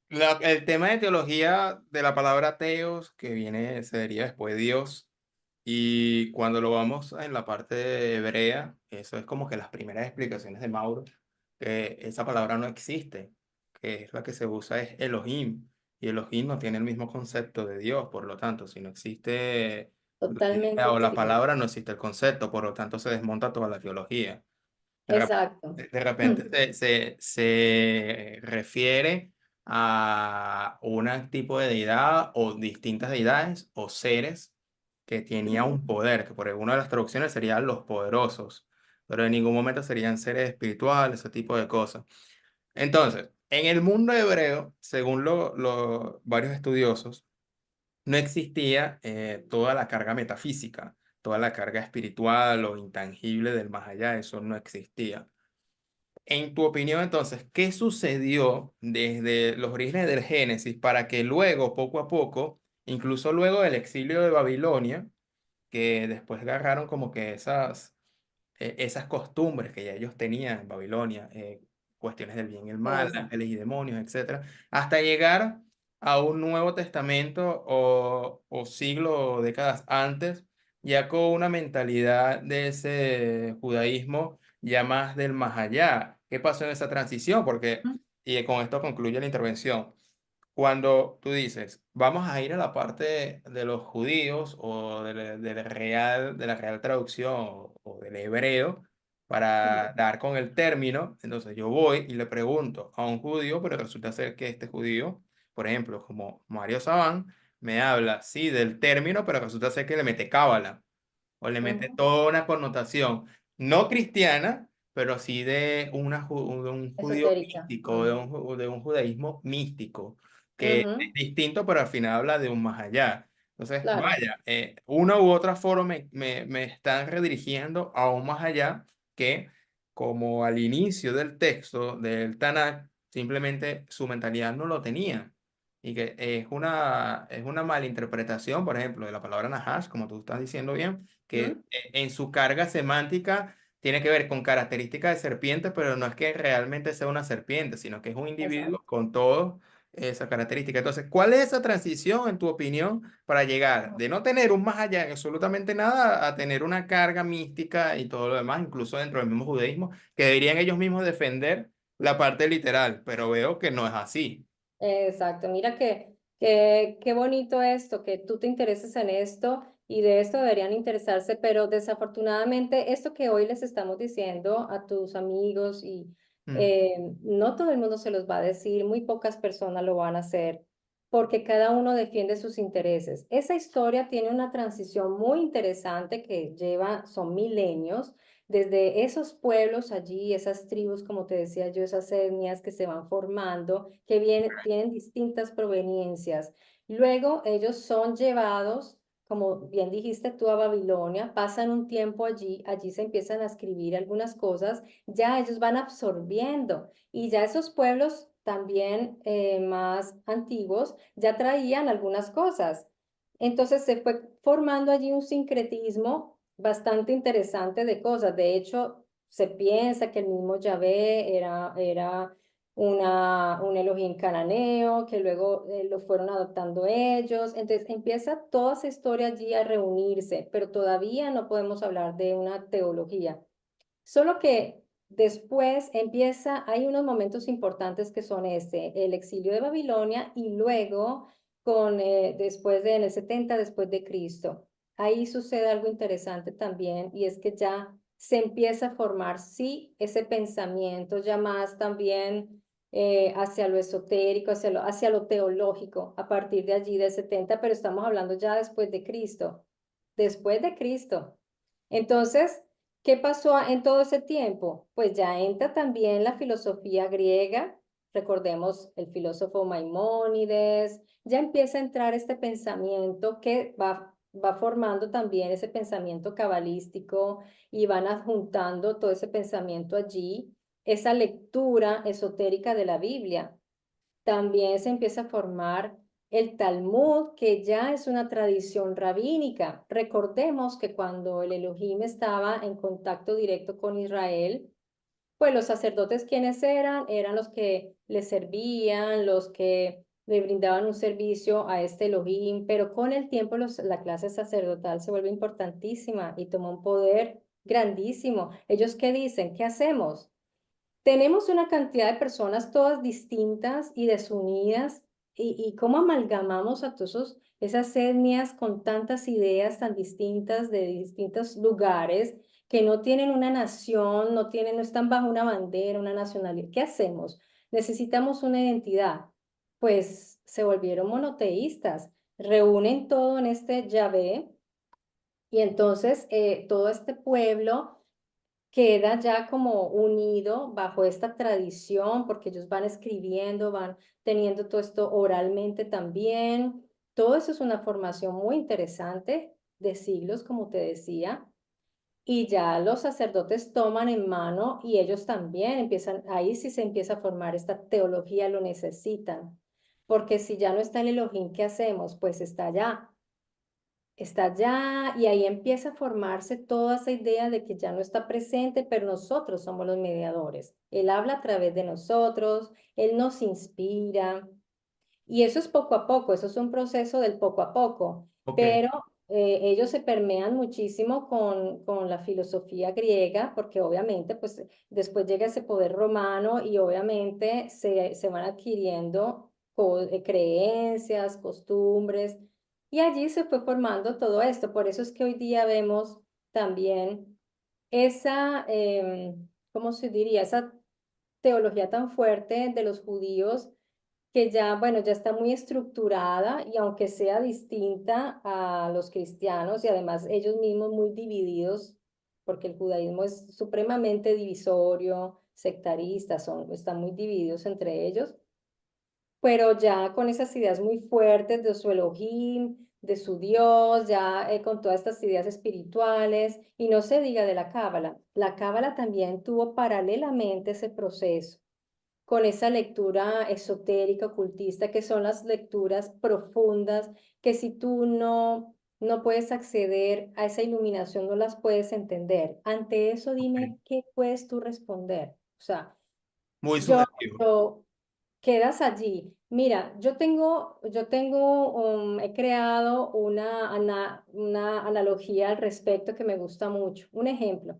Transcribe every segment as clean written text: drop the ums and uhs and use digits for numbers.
El tema de teología de la palabra teos, que viene, se deriva después de Dios, y cuando lo vamos en la parte hebrea, eso es como que las primeras explicaciones de Mauro, que esa palabra no existe, que es la que se usa es Elohim, y Elohim no tiene el mismo concepto de Dios, por lo tanto, si no existe la idea Totalmente o la distinto. palabra, no existe el concepto, por lo tanto se desmonta toda la teología. De rep- Exacto. de repente se refiere a un tipo de deidad o distintas deidades o seres que tenía un poder, que por alguna de las traducciones serían los poderosos, pero en ningún momento serían seres espirituales, ese tipo de cosas. Entonces, en el mundo hebreo, según varios estudiosos, no existía toda la carga metafísica, toda la carga espiritual o intangible del más allá, eso no existía. En tu opinión, entonces, ¿qué sucedió desde los orígenes del Génesis para que luego, poco a poco, incluso luego del exilio de Babilonia, que después agarraron como que esas costumbres que ya ellos tenían en Babilonia, cuestiones del bien y el mal, Eso. ángeles y demonios, etcétera, hasta llegar a un Nuevo Testamento o siglo o décadas antes, ya con una mentalidad de ese judaísmo ya más del más allá? ¿Qué pasó en esa transición? Porque, y con esto concluye la intervención. Cuando tú dices, vamos a ir a la parte de los judíos o de la real traducción o del hebreo para dar con el término, entonces yo voy y le pregunto a un judío, pero resulta ser que este judío, por ejemplo, como Mario Sabán, me habla, sí, del término, pero resulta ser que le mete cábala o le mete Ujú. toda una connotación no cristiana, pero sí de un judío Esotérica. místico, Ujú. de un judaísmo místico, que es Ujú. distinto, pero al final habla de un más allá. Entonces, Claro. vaya, una u otra forma me están redirigiendo a un más allá que, como al inicio del texto del Tanakh, simplemente su mentalidad no lo tenía. Y que es una mala interpretación, por ejemplo, de la palabra Nahash, como tú estás diciendo bien, que Ujú. en su carga semántica tiene que ver con características de serpiente, pero no es que realmente sea una serpiente, sino que es un individuo Exacto. con todas esas características. Entonces, ¿cuál es esa transición, en tu opinión, para llegar de no tener un más allá en absolutamente nada a tener una carga mística y todo lo demás, incluso dentro del mismo judaísmo, que deberían ellos mismos defender la parte literal, pero veo que no es así. Exacto, mira qué bonito esto, que tú te intereses en esto y de esto deberían interesarse, pero desafortunadamente esto que hoy les estamos diciendo a tus amigos y Mm. no todo el mundo se los va a decir, muy pocas personas lo van a hacer, porque cada uno defiende sus intereses. Esa historia tiene una transición muy interesante que lleva, son milenios desde esos pueblos allí, esas tribus, como te decía yo, esas etnias que se van formando, que vienen, tienen distintas proveniencias. Luego ellos son llevados, como bien dijiste tú, a Babilonia, pasan un tiempo allí, allí se empiezan a escribir algunas cosas, ya ellos van absorbiendo y ya esos pueblos también más antiguos ya traían algunas cosas. Entonces se fue formando allí un sincretismo bastante interesante de cosas. De hecho, se piensa que el mismo Yahvé era un Elohim cananeo, que luego lo fueron adoptando ellos. Entonces empieza toda esa historia allí a reunirse, pero todavía no podemos hablar de una teología. Solo que después empieza, hay unos momentos importantes que son el exilio de Babilonia y luego después en el 70 después de Cristo. Ahí sucede algo interesante también y es que ya se empieza a formar, sí, ese pensamiento ya más también hacia lo esotérico, hacia lo teológico, a partir de allí del 70, pero estamos hablando ya después de Cristo, después de Cristo. Entonces, ¿qué pasó en todo ese tiempo? Pues ya entra también la filosofía griega, recordemos el filósofo Maimónides, ya empieza a entrar este pensamiento que va formando también ese pensamiento cabalístico y van adjuntando todo ese pensamiento allí, esa lectura esotérica de la Biblia. También se empieza a formar el Talmud, que ya es una tradición rabínica. Recordemos que cuando el Elohim estaba en contacto directo con Israel, Pues los sacerdotes, ¿quiénes eran? Eran los que le servían, los que le brindaban un servicio a este Elohim, pero con el tiempo la clase sacerdotal se vuelve importantísima y toma un poder grandísimo. ¿Ellos qué dicen? ¿Qué hacemos? Tenemos una cantidad de personas todas distintas y desunidas, y cómo amalgamamos a esas etnias con tantas ideas tan distintas de distintos lugares que no tienen una nación, no están bajo una bandera, una nacionalidad. ¿Qué hacemos? Necesitamos una identidad. Pues se volvieron monoteístas, reúnen todo en este Yahvé, y entonces todo este pueblo queda ya como unido bajo esta tradición, porque ellos van escribiendo, van teniendo todo esto oralmente también. Todo eso es una formación muy interesante de siglos, como te decía, y ya los sacerdotes toman en mano y ellos también empiezan, ahí sí se empieza a formar esta teología, lo necesitan, porque si ya no está el Elohim, ¿qué hacemos? Pues está allá y ahí empieza a formarse toda esa idea de que ya no está presente, pero nosotros somos los mediadores. Él habla a través de nosotros, Él nos inspira y eso es poco a poco, eso es un proceso del poco a poco, Ok, pero ellos se permean muchísimo con la filosofía griega, porque obviamente pues después llega ese poder romano y obviamente se van adquiriendo creencias, costumbres, y allí se fue formando todo esto. Por eso es que hoy día vemos también esa, ¿cómo se diría? Esa teología tan fuerte de los judíos que ya, bueno, ya está muy estructurada y aunque sea distinta a los cristianos y además ellos mismos muy divididos, porque el judaísmo es supremamente divisorio, sectarista, están muy divididos entre ellos, pero ya con esas ideas muy fuertes de su Elohim, de su Dios, ya con todas estas ideas espirituales, y no se diga de la Cábala. La Cábala también tuvo paralelamente ese proceso con esa lectura esotérica, ocultista, que son las lecturas profundas, que si tú no puedes acceder a esa iluminación, no las puedes entender. Ante eso, ok. dime qué puedes tú responder. O sea, Muy yo, subjetivo. yo quedas allí. Mira, he creado una analogía al respecto que me gusta mucho. Un ejemplo.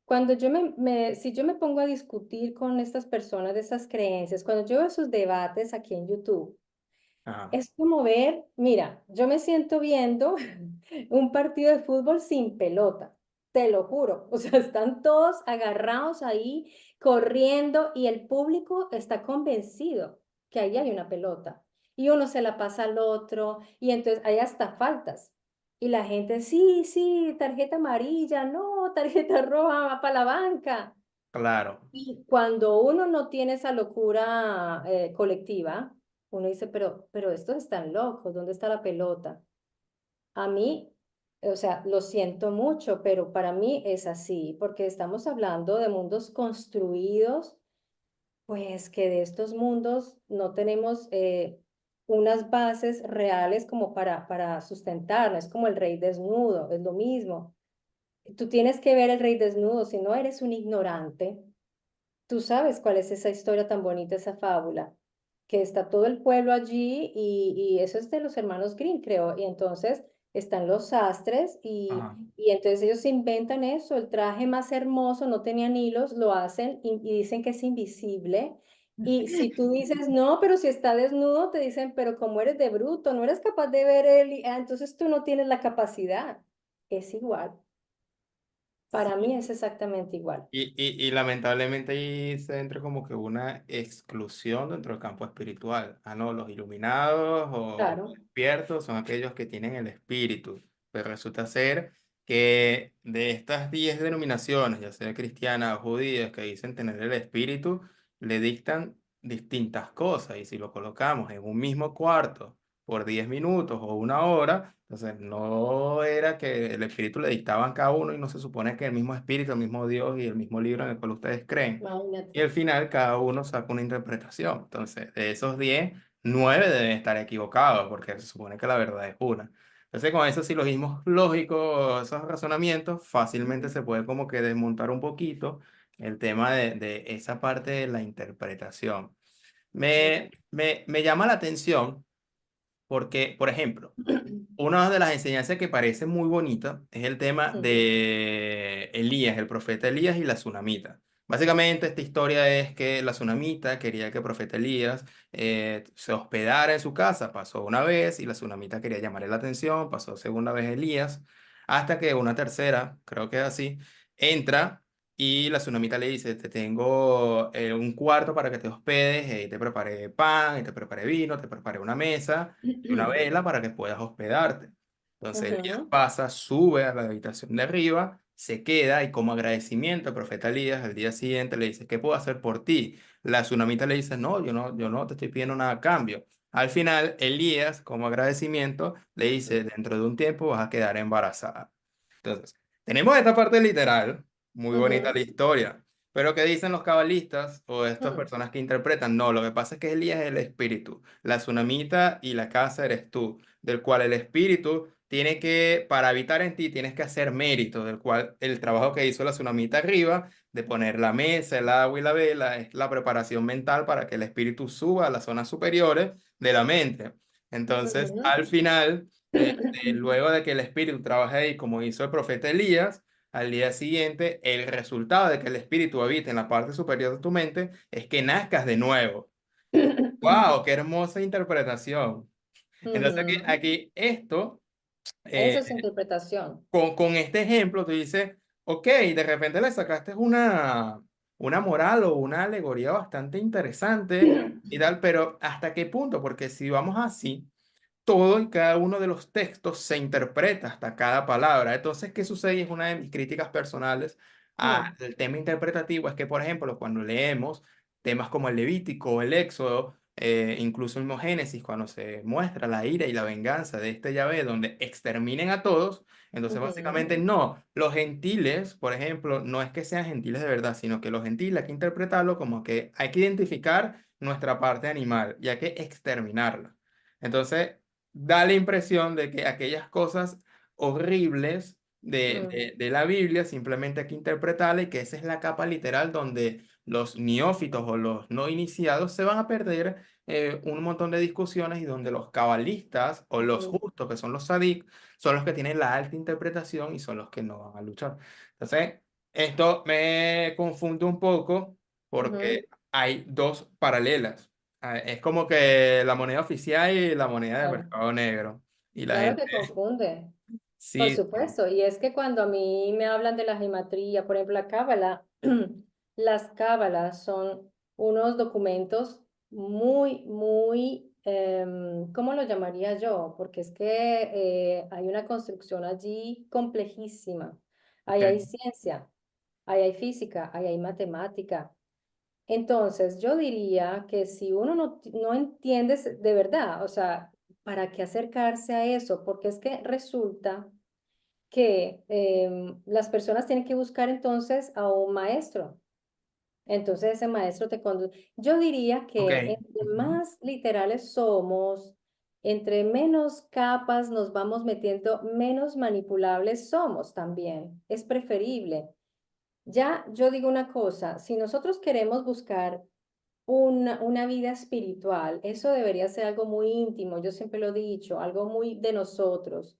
Cuando si yo me pongo a discutir con estas personas de esas creencias, cuando yo veo sus debates aquí en YouTube, Ajá. es como ver, mira, yo me siento viendo un partido de fútbol sin pelota, te lo juro. O sea, están todos agarrados ahí, corriendo, y el público está convencido que ahí hay una pelota. Y uno se la pasa al otro, y entonces hay hasta faltas. Y la gente, sí, sí, tarjeta amarilla, no, tarjeta roja, va para la banca. Claro. Y cuando uno no tiene esa locura colectiva, uno dice, pero estos están locos, ¿dónde está la pelota? A mí, o sea, lo siento mucho, pero para mí es así, porque estamos hablando de mundos construidos, pues que de estos mundos no tenemos unas bases reales como para sustentar, no es como el rey desnudo, es lo mismo. Tú tienes que ver el rey desnudo, si no eres un ignorante. Tú sabes cuál es esa historia tan bonita, esa fábula, que está todo el pueblo allí y eso es de los hermanos Grimm, creo. Y entonces están los sastres Ajá. y entonces ellos inventan eso, el traje más hermoso, no tenían hilos, lo hacen y dicen que es invisible. Y si tú dices, no, pero si está desnudo, te dicen, pero como eres de bruto, no eres capaz de ver entonces tú no tienes la capacidad. Es igual. Para mí es exactamente igual. Y lamentablemente ahí se entra como que una exclusión dentro del campo espiritual. Ah, no, los iluminados o Claro. despiertos son aquellos que tienen el espíritu. Pero resulta ser que de estas 10 denominaciones, ya sea cristianas o judías, que dicen tener el espíritu, le dictan distintas cosas. Y si lo colocamos en un mismo cuarto por 10 minutos o una hora, entonces no era que el espíritu le dictaban cada uno y no se supone que el mismo espíritu, el mismo Dios y el mismo libro en el cual ustedes creen. Imagínate. Y al final cada uno saca una interpretación. Entonces, de esos 10 9 deben estar equivocados porque se supone que la verdad es una. Entonces, con esos silogismos lógicos, esos razonamientos, fácilmente se puede como que desmontar un poquito el tema de esa parte de la interpretación. Ujú. Me llama la atención porque, por ejemplo, una de las enseñanzas que parece muy bonita es el tema Ujú, de Elías, el profeta Elías y la tsunamita. Básicamente esta historia es que la tsunamita quería que el profeta Elías se hospedara en su casa. Pasó una vez y la tsunamita quería llamarle la atención. Pasó segunda vez Elías, hasta que una tercera, creo que es así, entra y la tsunamita le dice, te tengo un cuarto para que te hospedes, y te preparé pan, y te preparé vino, te preparé una mesa y una vela para que puedas hospedarte. Entonces Elías ujú, pasa, sube a la habitación de arriba, se queda y como agradecimiento al profeta Elías al día siguiente le dice, ¿qué puedo hacer por ti? La tsunamita le dice, no, yo no te estoy pidiendo nada a cambio. Al final, Elías, como agradecimiento, le dice, dentro de un tiempo vas a quedar embarazada. Entonces, tenemos esta parte literal, muy bonita la ujú, historia, pero ¿qué dicen los cabalistas o estas ujú, personas que interpretan? No, lo que pasa es que Elías es el espíritu, la tsunamita y la casa eres tú, del cual el espíritu tiene que, para habitar en ti, tienes que hacer mérito, del cual el trabajo que hizo la tsunamita arriba, de poner la mesa, el agua y la vela, es la preparación mental para que el espíritu suba a las zonas superiores de la mente. Entonces, ujú. al final, luego de que el espíritu trabaje ahí, como hizo el profeta Elías, al día siguiente, el resultado de que el espíritu habite en la parte superior de tu mente es que nazcas de nuevo. ¡Wow! ¡Qué hermosa interpretación! Entonces Ujú. aquí esto, Eso eh, es interpretación. con este ejemplo, tú dices, ok, de repente le sacaste una moral o una alegoría bastante interesante y tal, pero ¿hasta qué punto? Porque si vamos así todo y cada uno de los textos se interpreta hasta cada palabra. Entonces, ¿qué sucede? Y es una de mis críticas personales Mm, al tema interpretativo, es que, por ejemplo, cuando leemos temas como el Levítico o el Éxodo, incluso el mismo Génesis, cuando se muestra la ira y la venganza de este Yahvé, donde exterminen a todos, entonces básicamente ujú, no, los gentiles, por ejemplo, no es que sean gentiles de verdad, sino que los gentiles hay que interpretarlo como que hay que identificar nuestra parte animal y hay que exterminarla. Entonces, da la impresión de que aquellas cosas horribles mm, de la Biblia simplemente hay que interpretarla y que esa es la capa literal donde los neófitos o los no iniciados se van a perder un montón de discusiones y donde los cabalistas o los ujú, justos, que son los sadik, son los que tienen la alta interpretación y son los que no van a luchar. Entonces, esto me confunde un poco ujú. porque hay dos paralelas. Es como que la moneda oficial y la moneda del Claro, mercado negro. Y la claro gente, que confunde. Por sí, sí, supuesto, y es que cuando a mí me hablan de la gematría, por ejemplo, la cábala, las cábalas son unos documentos muy, ¿cómo lo llamaría yo? Porque es que hay una construcción allí complejísima. Ahí hay ok, ciencia, ahí hay física, ahí hay matemática. Entonces, yo diría que si uno no entiende de verdad, o sea, ¿para qué acercarse a eso? Porque es que resulta que las personas tienen que buscar entonces a un maestro. Entonces ese maestro te conduce. Yo diría ok, que entre ujú, más literales somos, entre menos capas nos vamos metiendo, menos manipulables somos también. Es preferible. Ya yo digo una cosa, si nosotros queremos buscar una vida espiritual, eso debería ser algo muy íntimo, yo siempre lo he dicho, algo muy de nosotros.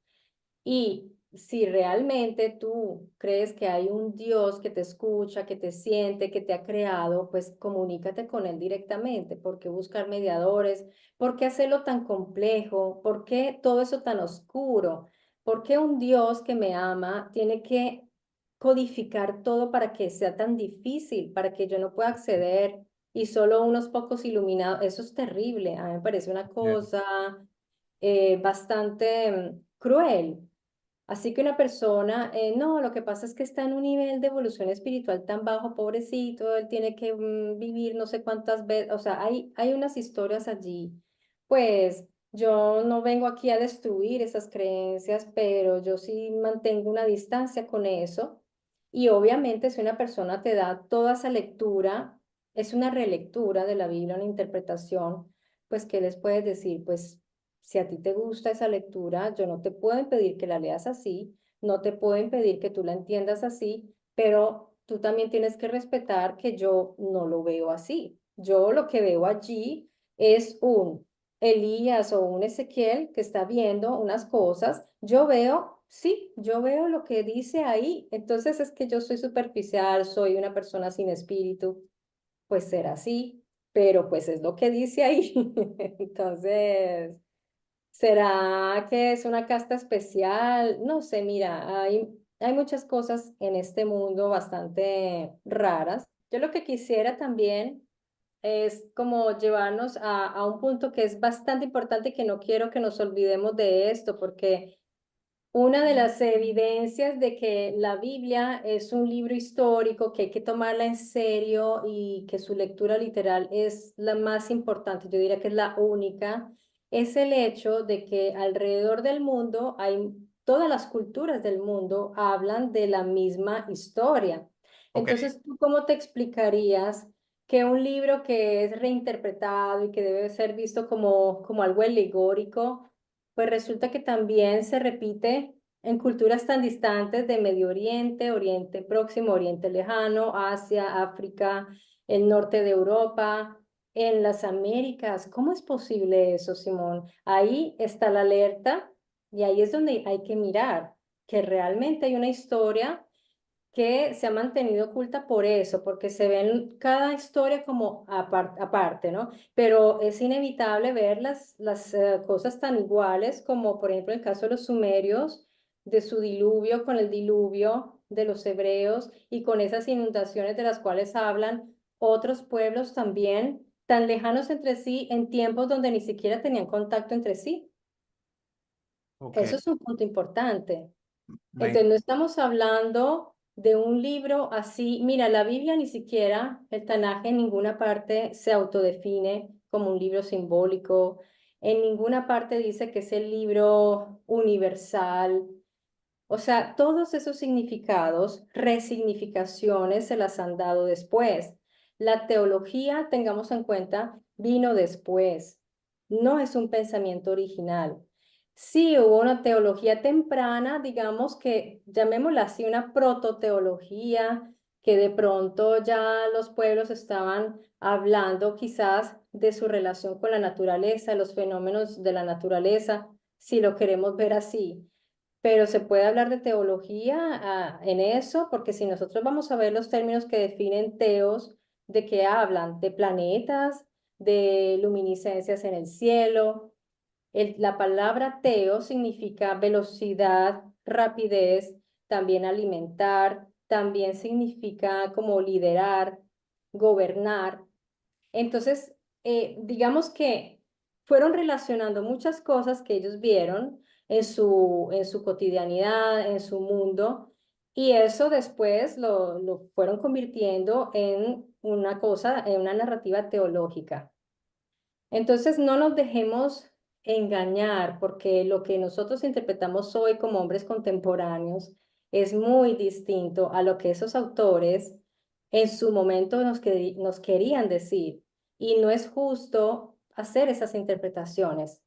Y si realmente tú crees que hay un Dios que te escucha, que te siente, que te ha creado, pues comunícate con Él directamente. ¿Por qué buscar mediadores? ¿Por qué hacerlo tan complejo? ¿Por qué todo eso tan oscuro? ¿Por qué un Dios que me ama tiene que codificar todo para que sea tan difícil, para que yo no pueda acceder y solo unos pocos iluminados? Eso es terrible. A mí me parece una bien, cosa bastante cruel. Así que una persona, no, lo que pasa es que está en un nivel de evolución espiritual tan bajo, pobrecito, él tiene que vivir no sé cuántas veces, o sea, hay unas historias allí. Pues yo no vengo aquí a destruir esas creencias, pero yo sí mantengo una distancia con eso. Y obviamente si una persona te da toda esa lectura, es una relectura de la Biblia, una interpretación, pues ¿qué les puedes decir? Pues si a ti te gusta esa lectura, yo no te puedo impedir que la leas así, no te puedo impedir que tú la entiendas así, pero tú también tienes que respetar que yo no lo veo así. Yo lo que veo allí es un Elías o un Ezequiel que está viendo unas cosas. Yo veo, sí, yo veo lo que dice ahí. Entonces es que yo soy superficial, soy una persona sin espíritu. Pues será así, pero pues es lo que dice ahí. Entonces, ¿será que es una casta especial? No sé, mira, hay muchas cosas en este mundo bastante raras. Yo lo que quisiera también es como llevarnos a un punto que es bastante importante y que no quiero que nos olvidemos de esto, porque una de las evidencias de que la Biblia es un libro histórico, que hay que tomarla en serio y que su lectura literal es la más importante, yo diría que es la única, es el hecho de que alrededor del mundo hay, todas las culturas del mundo hablan de la misma historia. Ok, Entonces, ¿tú cómo te explicarías que un libro que es reinterpretado y que debe ser visto como algo alegórico, pues resulta que también se repite en culturas tan distantes de Medio Oriente, Oriente Próximo, Oriente Lejano, Asia, África, el norte de Europa, en las Américas? ¿Cómo es posible eso, Simón? Ahí está la alerta y ahí es donde hay que mirar que realmente hay una historia que se ha mantenido oculta por eso, porque se ven cada historia como aparte, ¿no? Pero es inevitable ver las cosas tan iguales como, por ejemplo, el caso de los sumerios, de su diluvio con el diluvio de los hebreos y con esas inundaciones de las cuales hablan otros pueblos también, tan lejanos entre sí en tiempos donde ni siquiera tenían contacto entre sí. ok. Eso es un punto importante. Me- Entonces, no estamos hablando de un libro así. Mira, la Biblia ni siquiera, el Tanaj en ninguna parte se autodefine como un libro simbólico. En ninguna parte dice que es el libro universal. O sea, todos esos significados, resignificaciones se las han dado después. La teología, tengamos en cuenta, vino después. No es un pensamiento original. Sí, hubo una teología temprana, digamos que llamémosla así, una prototeología, que de pronto ya los pueblos estaban hablando quizás de su relación con la naturaleza, los fenómenos de la naturaleza, si lo queremos ver así. Pero se puede hablar de teología en eso, porque si nosotros vamos a ver los términos que definen teos, ¿de qué hablan? De planetas, de luminiscencias en el cielo. La palabra teo significa velocidad, rapidez, también alimentar, también significa como liderar, gobernar. Entonces, digamos que fueron relacionando muchas cosas que ellos vieron en su cotidianidad, en su mundo, y eso después lo fueron convirtiendo en una cosa, en una narrativa teológica. Entonces, no nos dejemos engañar, porque lo que nosotros interpretamos hoy como hombres contemporáneos es muy distinto a lo que esos autores en su momento nos querían decir. Y no es justo hacer esas interpretaciones.